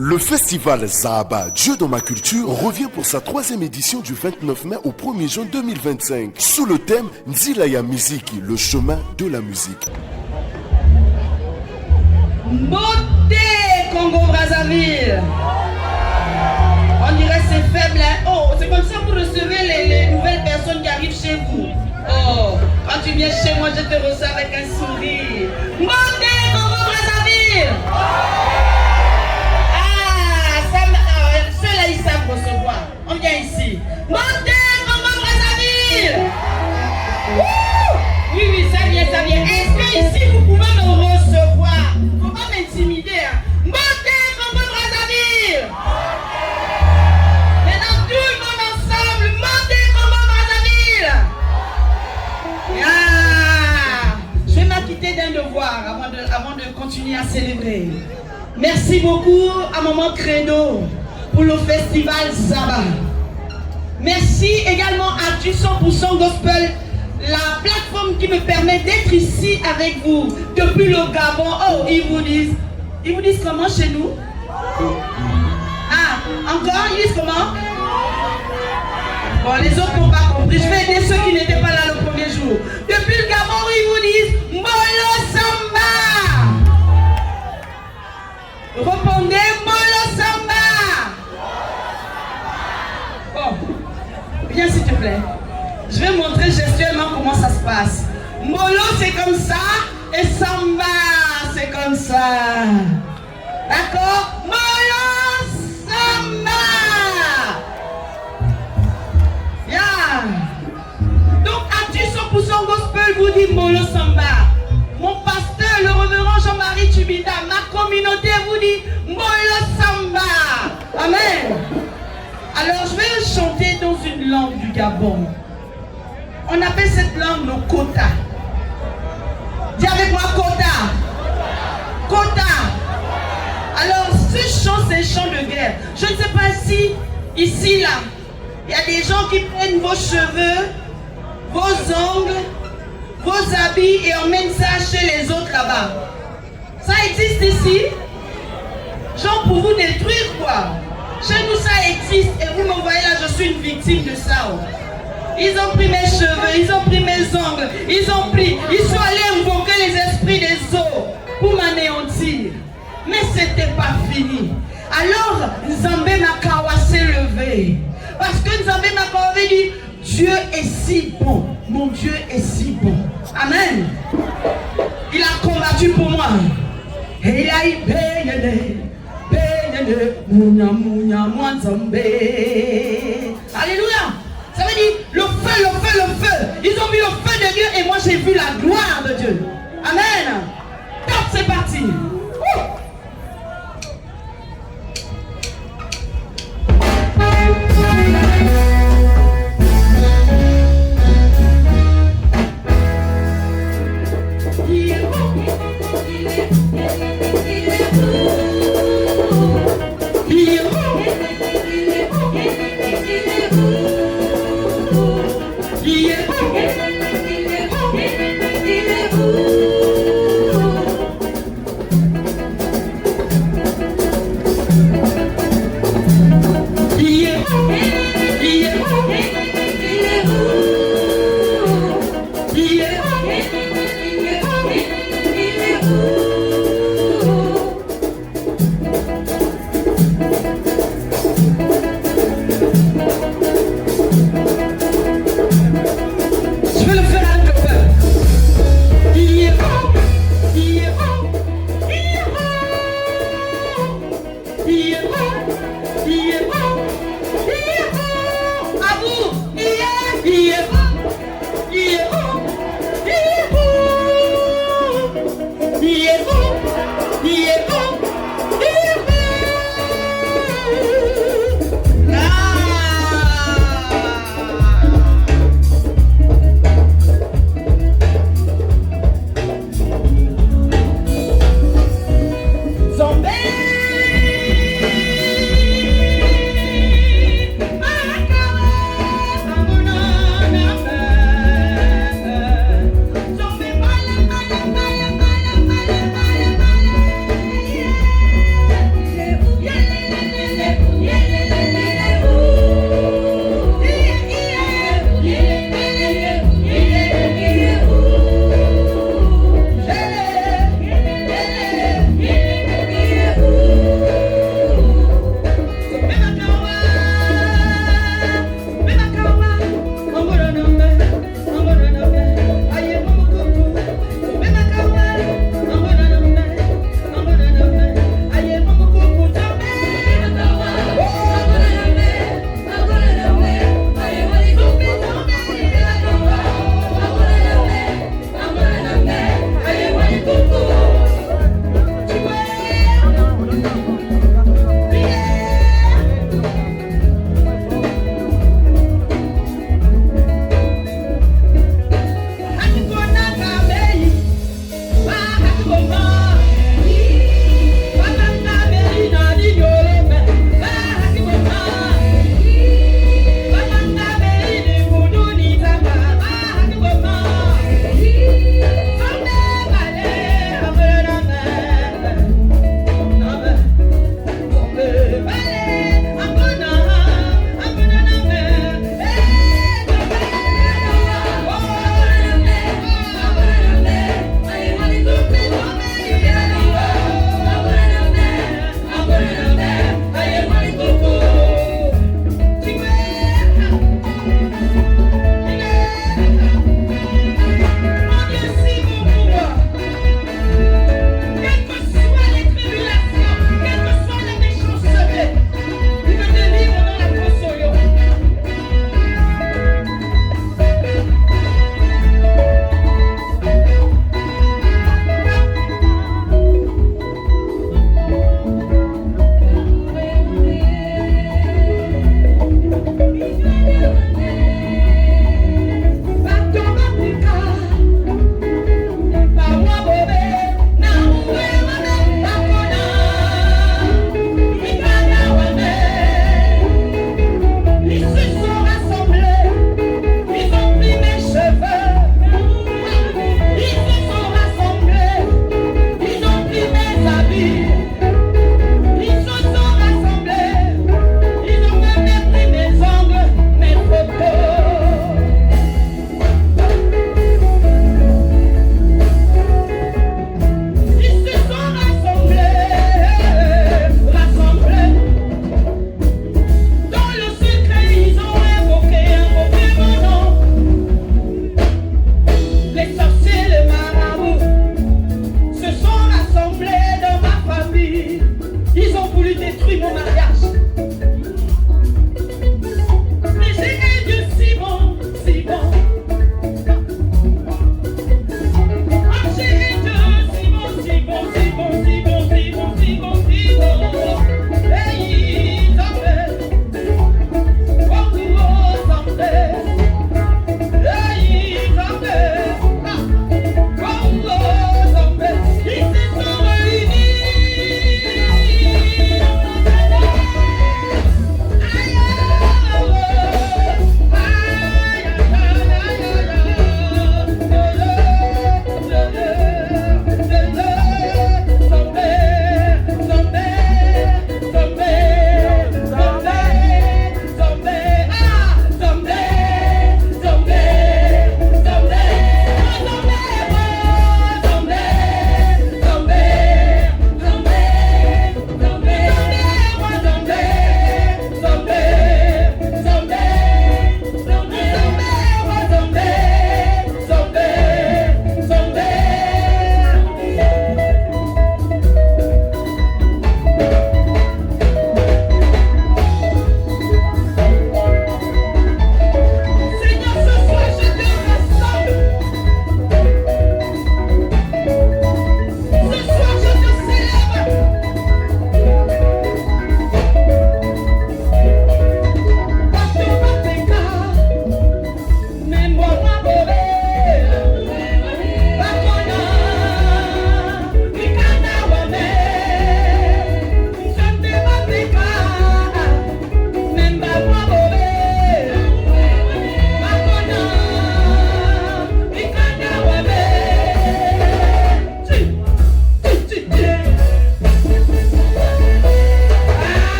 Le festival Zahaba, Dieu dans ma culture, revient pour sa 3e édition du 29 mai au 1er juin 2025, sous le thème Nzilaya Miziki, le chemin de la musique. Beauté Congo-Brazzaville. On dirait c'est faible, hein? Oh, c'est comme ça que vous recevez les nouvelles personnes qui arrivent chez vous. Oh, quand tu viens chez moi, je te reçois avec un sourire. Beauté Congo-Brazzaville. Ceux-là, ils savent recevoir. On vient ici. Montez Congo-Brazzaville. Oui, ça vient, ça vient. Est-ce que ici, vous pouvez me recevoir? Faut pas m'intimider. Hein. Montez Congo-Brazzaville. Maintenant, tout le monde ensemble. Montez Congo-Brazzaville. Ah, je vais m'acquitter d'un devoir avant de continuer à célébrer. Merci beaucoup à Maman Credo pour le festival Zahaba. Merci également à du 100% Gospel, la plateforme qui me permet d'être ici avec vous depuis le Gabon. Oh, ils vous disent comment chez nous? Ah, encore, ils disent comment? Bon, les autres n'ont pas compris. Je vais aider ceux qui n'étaient pas là le premier jour. Depuis le Gabon, ils vous disent Molo Samba. Répondez Molo Samba. Viens s'il te plaît. Je vais montrer gestuellement comment ça se passe. Molo c'est comme ça et Samba c'est comme ça. D'accord? Molo Samba. Yeah. Donc Actu 100% Gospel vous dit Molo Samba. Mon pasteur, le révérend Jean-Marie Tubida, ma communauté vous dit Molo Samba. Amen. Alors je vais chanter dans une langue du Gabon. On appelle cette langue le Kota. Dis avec moi Kota. Kota. Alors ce chant c'est un chant de guerre. Je ne sais pas si ici là, il y a des gens qui prennent vos cheveux, vos ongles, vos habits et emmènent ça chez les autres là-bas. Ça existe ici? Genre pour vous détruire quoi? Chez nous ça existe et vous me voyez là, je suis une victime de ça. Ils ont pris mes cheveux, ils ont pris mes ongles, ils sont allés invoquer les esprits des eaux pour m'anéantir. Mais c'était pas fini. Alors Nzambé Makawa s'est levé. Parce que Nzambé Makawa avait dit Dieu est si bon, mon Dieu est si bon. Amen. Il a combattu pour moi. Et il a payé. Alléluia. Ça veut dire le feu, le feu, le feu. Ils ont vu le feu de Dieu et moi j'ai vu la gloire de Dieu. Amen. Top, c'est parti.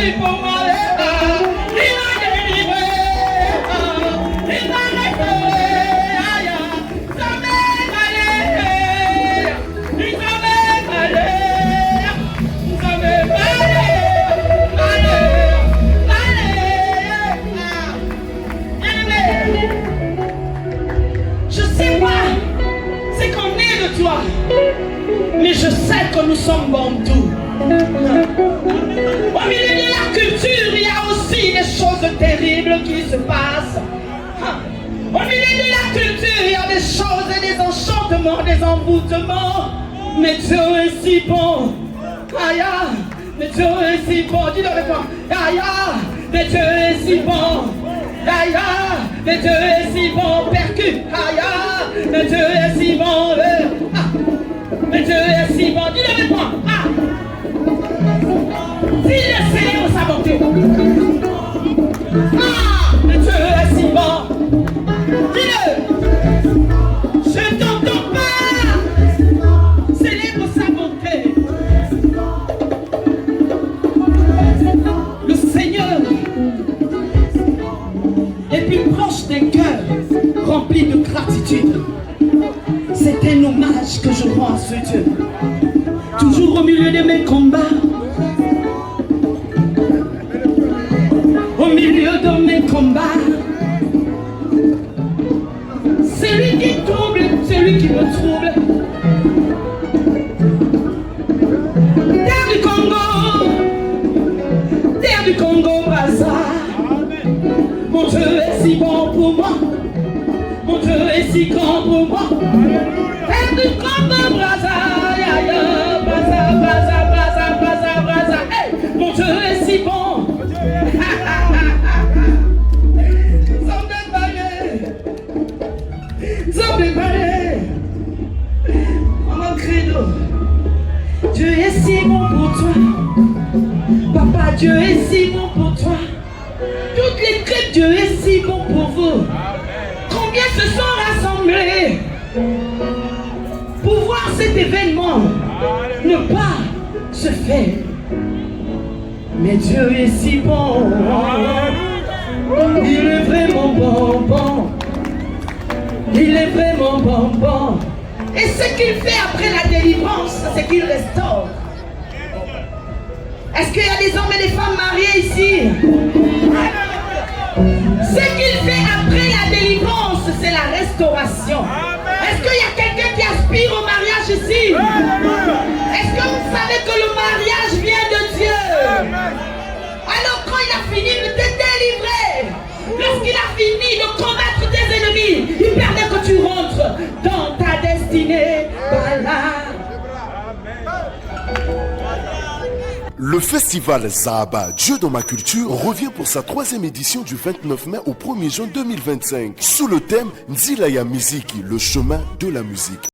aussi pour moi. Il m'a délivré. Il m'a restauré. Ça m'est allé. Il m'a allé. Ça m'est allé. Je sais pas ce qu'on est de toi, mais je sais que nous sommes bantous. Au milieu de la culture, il y a aussi des choses terribles qui se passent. Au milieu de la culture, il y a des choses, des enchantements, des envoûtements. Mais Dieu est si bon. Aïe, mais Dieu est si bon. Dis-le avec moi. Aïe, mais Dieu est si bon. Aïe, mais Dieu est si bon. Percute. Aïe, mais Dieu est si bon. Mais Dieu est si bon. Dis-le avec moi. Dis-le, célèbre sa bonté. Mais Dieu est si bon. Dis-le. Je t'entends pas. Célèbre sa bonté. Le Seigneur est plus proche d'un cœur rempli de gratitude. C'est un hommage que je rends à ce Dieu. Toujours au milieu de mes combats, au milieu de mes combats, c'est lui qui trouble, c'est lui qui me trouble. Terre du Congo, Brazza. Mon Dieu est si bon pour moi. Mon Dieu est si grand pour moi. Terre du Congo, Brazza. Brazza, Brazza, Brazza, Brazza, Brazza. Hey, mon Dieu est si bon. Mon credo. Dieu est si bon pour toi. Papa, Dieu est si bon pour toi. Toutes les crêpes, Dieu est si bon pour vous. Combien se sont rassemblés pour voir cet événement ne pas se faire. Mais Dieu est si bon. Il est vraiment bon, bon. Il est vraiment bon, bon. Et ce qu'il fait après la délivrance, c'est qu'il restaure. Est-ce qu'il y a des hommes et des femmes mariés ici? Ce qu'il fait après la délivrance, c'est la restauration. Est-ce qu'il y a quelqu'un qui aspire au mariage ici? Est-ce que vous savez que le mariage vient de Dieu? Alors quand il a fini de te délivrer, lorsqu'il a fini de combattre tes ennemis, il permet que tu rentres dans ta destinée. Voilà. Le festival Zahaba, Dieu dans ma culture, revient pour sa 3e édition du 29 mai au 1er juin 2025, sous le thème Nzilaya Miziki, le chemin de la musique.